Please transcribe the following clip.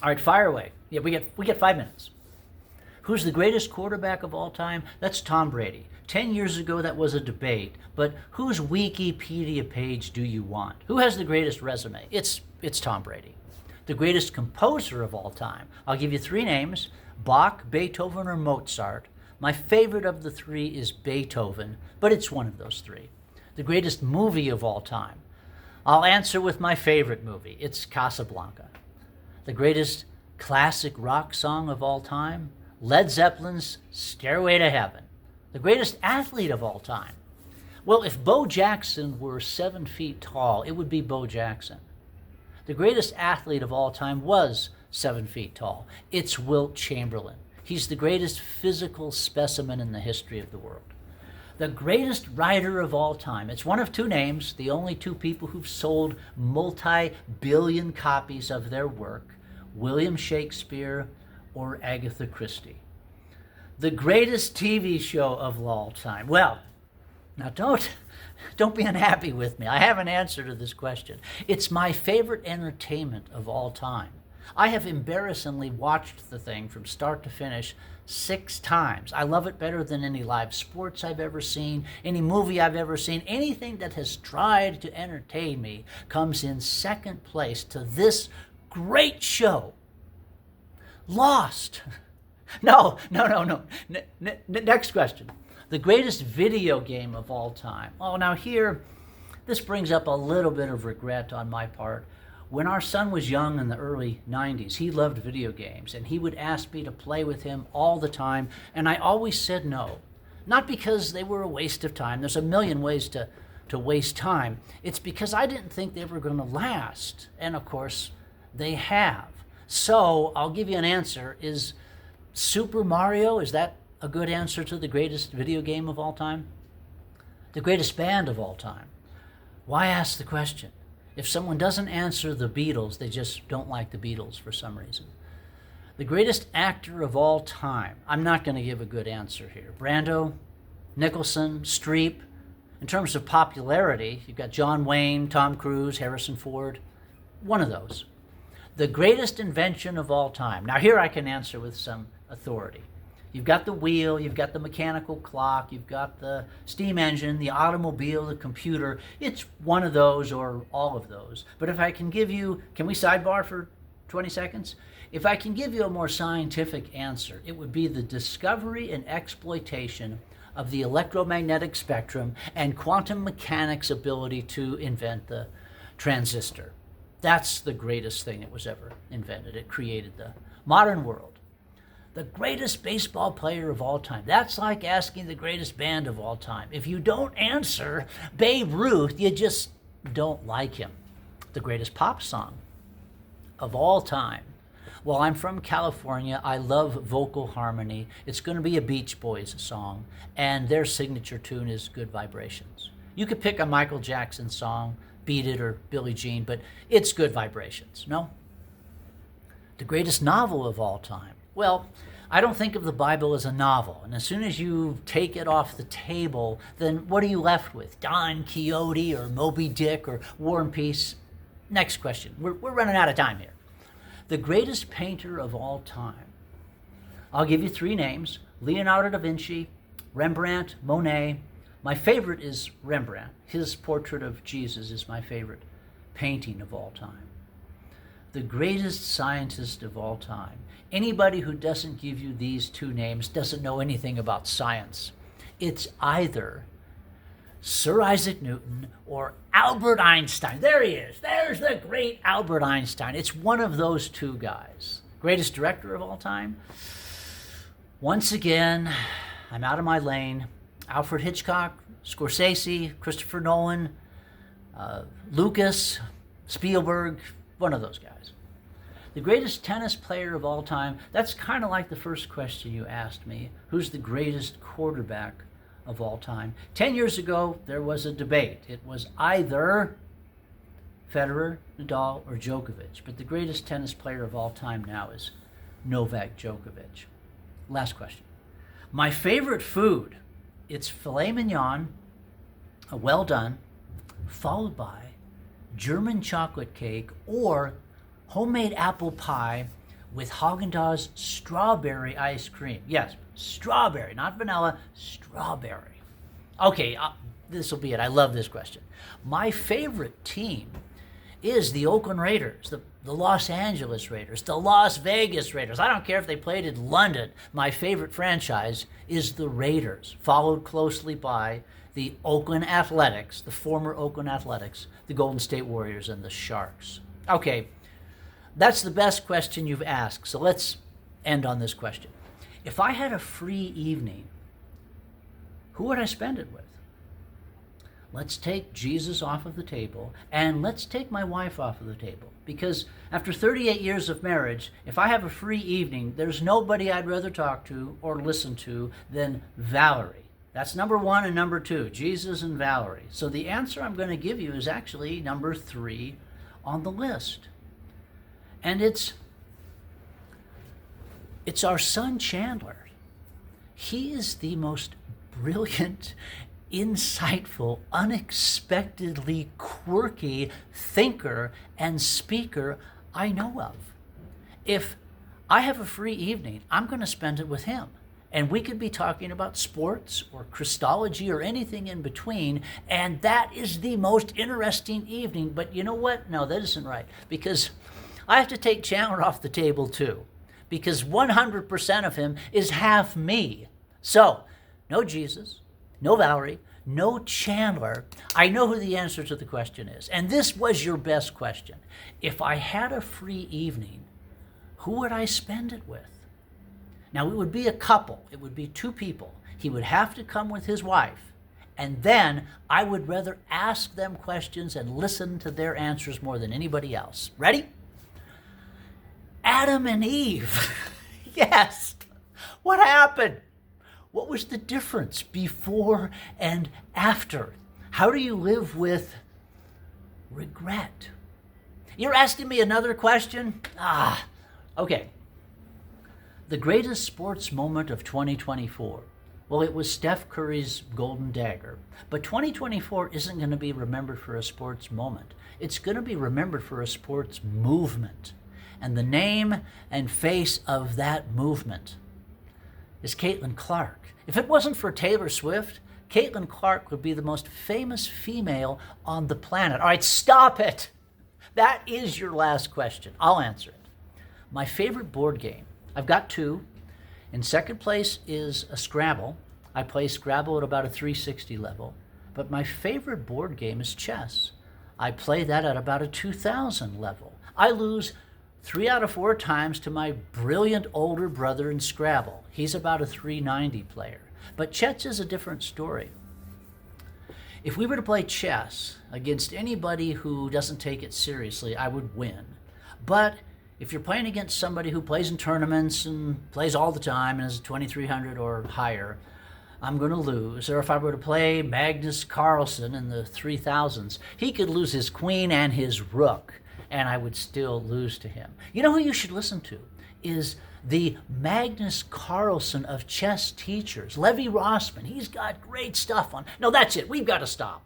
All right, fire away. Yeah, we get 5 minutes. Who's the greatest quarterback of all time? That's Tom Brady. 10 years ago, that was a debate, but whose Wikipedia page do you want? Who has the greatest resume? It's Tom Brady. The greatest composer of all time. I'll give you three names: Bach, Beethoven, or Mozart. My favorite of the three is Beethoven, but it's one of those three. The greatest movie of all time. I'll answer with my favorite movie. It's Casablanca. The greatest classic rock song of all time. Led Zeppelin's Stairway to Heaven. The greatest athlete of all time. Well, if Bo Jackson were 7 feet tall, it would be Bo Jackson. The greatest athlete of all time was 7 feet tall. It's Wilt Chamberlain. He's the greatest physical specimen in the history of the world. The greatest writer of all time. It's one of two names, the only two people who've sold multi-billion copies of their work: William Shakespeare or Agatha Christie. The greatest TV show of all time. Well, now don't be unhappy with me. I have an answer to this question. It's my favorite entertainment of all time. I have embarrassingly watched the thing from start to finish 6 times. I love it better than any live sports I've ever seen, any movie I've ever seen. Anything that has tried to entertain me comes in second place to this great show. Lost. No. Next question. The greatest video game of all time. Oh, now here, this brings up a little bit of regret on my part. When our son was young in the early 90s, he loved video games, and he would ask me to play with him all the time, and I always said no. Not because they were a waste of time. There's a million ways to waste time. It's because I didn't think they were going to last, and of course, they have. So I'll give you an answer. Is Super Mario, is that a good answer to the greatest video game of all time? The greatest band of all time. Why ask the question? If someone doesn't answer the Beatles, they just don't like the Beatles for some reason. The greatest actor of all time. I'm not going to give a good answer here. Brando, Nicholson, Streep. In terms of popularity, you've got John Wayne, Tom Cruise, Harrison Ford. One of those. The greatest invention of all time. Now here I can answer with some authority. You've got the wheel, you've got the mechanical clock, you've got the steam engine, the automobile, the computer. It's one of those or all of those. But if I can give you, can we sidebar for 20 seconds? If I can give you a more scientific answer, it would be the discovery and exploitation of the electromagnetic spectrum and quantum mechanics' ability to invent the transistor. That's the greatest thing that was ever invented. It created the modern world. The greatest baseball player of all time. That's like asking the greatest band of all time. If you don't answer Babe Ruth, you just don't like him. The greatest pop song of all time. Well, I'm from California. I love vocal harmony. It's going to be a Beach Boys song, and their signature tune is Good Vibrations. You could pick a Michael Jackson song, Beat It or Billie Jean, but it's Good Vibrations, no? The greatest novel of all time. Well, I don't think of the Bible as a novel, and as soon as you take it off the table, then what are you left with? Don Quixote or Moby Dick or War and Peace? Next question. We're running out of time here. The greatest painter of all time. I'll give you 3 names: Leonardo da Vinci, Rembrandt, Monet. My favorite is Rembrandt. His portrait of Jesus is my favorite painting of all time. The greatest scientist of all time. Anybody who doesn't give you these 2 names doesn't know anything about science. It's either Sir Isaac Newton or Albert Einstein. There he is. There's the great Albert Einstein. It's one of those 2 guys. Greatest director of all time? Once again, I'm out of my lane. Alfred Hitchcock, Scorsese, Christopher Nolan, Lucas, Spielberg, one of those guys. The greatest tennis player of all time, that's kind of like the first question you asked me. Who's the greatest quarterback of all time? 10 years ago, there was a debate. It was either Federer, Nadal, or Djokovic. But the greatest tennis player of all time now is Novak Djokovic. Last question. My favorite food, it's filet mignon, well done, followed by German chocolate cake or homemade apple pie with Haagen-Dazs strawberry ice cream. Yes, strawberry, not vanilla, strawberry. Okay, this will be it. I love this question. My favorite team is the Oakland Raiders, the Los Angeles Raiders, the Las Vegas Raiders. I don't care if they played in London. My favorite franchise is the Raiders, followed closely by the Oakland Athletics, the former Oakland Athletics, the Golden State Warriors, and the Sharks. Okay, that's the best question you've asked, so let's end on this question. If I had a free evening, who would I spend it with? Let's take Jesus off of the table, and let's take my wife off of the table. Because after 38 years of marriage, if I have a free evening, there's nobody I'd rather talk to or listen to than Valerie. That's number one and number two, Jesus and Valerie. So the answer I'm going to give you is actually number 3 on the list. And it's our son Chandler. He is the most brilliant, insightful, unexpectedly quirky thinker and speaker I know of. If I have a free evening, I'm going to spend it with him. And we could be talking about sports or Christology or anything in between, and that is the most interesting evening. But you know what? No, that isn't right, because I have to take Chandler off the table too, because 100% of him is half me. So, no Jesus, no Valerie, no Chandler. I know who the answer to the question is. And this was your best question. If I had a free evening, who would I spend it with? Now, it would be a couple. It would be 2 people. He would have to come with his wife. And then I would rather ask them questions and listen to their answers more than anybody else. Ready? Adam and Eve. Yes. What happened? What was the difference before and after? How do you live with regret? You're asking me another question? Okay. The greatest sports moment of 2024. Well, it was Steph Curry's golden dagger. But 2024 isn't going to be remembered for a sports moment. It's going to be remembered for a sports movement. And the name and face of that movement is Caitlin Clark. If it wasn't for Taylor Swift, Caitlin Clark would be the most famous female on the planet. All right, stop it. That is your last question. I'll answer it. My favorite board game, I've got 2. In second place is a Scrabble. I play Scrabble at about a 360 level. But my favorite board game is chess. I play that at about a 2000 level. I lose 3 out of 4 times to my brilliant older brother in Scrabble. He's about a 390 player. But chess is a different story. If we were to play chess against anybody who doesn't take it seriously, I would win. But if you're playing against somebody who plays in tournaments and plays all the time and is 2300 or higher, I'm going to lose. Or if I were to play Magnus Carlsen in the 3000s, he could lose his queen and his rook, and I would still lose to him. You know who you should listen to is the Magnus Carlsen of chess teachers, Levi Rossman. He's got great stuff on. No, that's it. We've got to stop.